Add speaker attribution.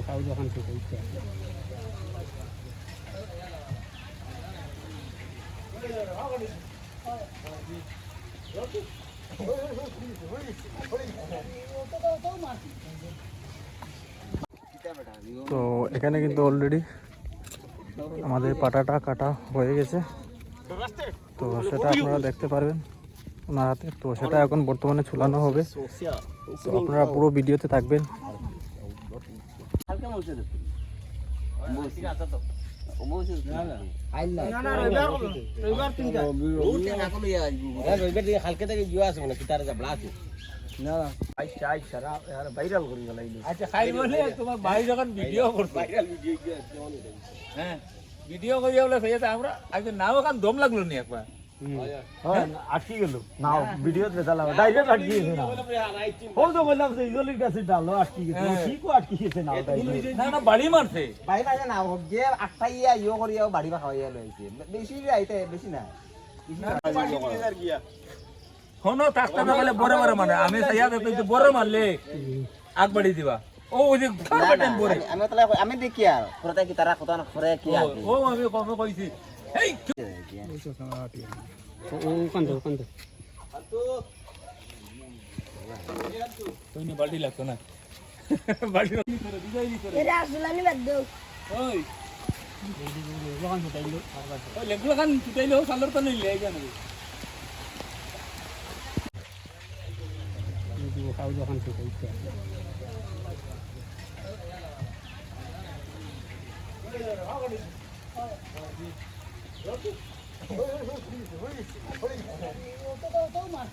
Speaker 1: খাও যখন থেকে তো এখানে কিন্তু অলরেডি আমাদের পাটাটা কাটা হয়ে গেছে, তো সেটা আপনারা দেখতে পারবেন ওনার হাতে। তো সেটা এখন বর্তমানে ঝুলানো হবে, তো আপনারা পুরো ভিডিওতে থাকবেন।
Speaker 2: ভিডিও করিয়া বলে আমরা একদিন নাও এখন দম লাগলো নি একবার
Speaker 1: আটকে গেল নাও ভিডিও চালাবো ডাইরেক্ট আটকে গেছে না ও তো বললাম যে ইজলির কাছে ডালো আটকে গেছে ঠিক আটকে গেছে না
Speaker 2: না না বাড়ি মারছে
Speaker 3: বাড়ি মাঝে না যে আটটাইয়া ইয়ে করিয়া বাড়ি বা খাওয়াইয়া লইছে বেশি আইতে বেশি না
Speaker 2: হনো তাস্তা না বলে বড় বড় মানে আমি সাইয়া তো বড় মারলে আগ বাড়ি দিবা ও ওই যে কারবাটেন বড়
Speaker 3: আমি তাহলে আমি দেখি আর পুরোটা কি তারা কথা না করে কি আর
Speaker 2: ও আমি কমে কইছি এই
Speaker 1: ও কান্দো
Speaker 2: তুই নি বাড়ি লাগতো না বাড়ি করে দিই করে
Speaker 4: এরা আসলানি বাদ দাও
Speaker 2: ওই ওই লেগুলা খান ছুটাইলো সালোর তো নিলে জানো
Speaker 1: খাও যখন থেকে
Speaker 4: তো মাছ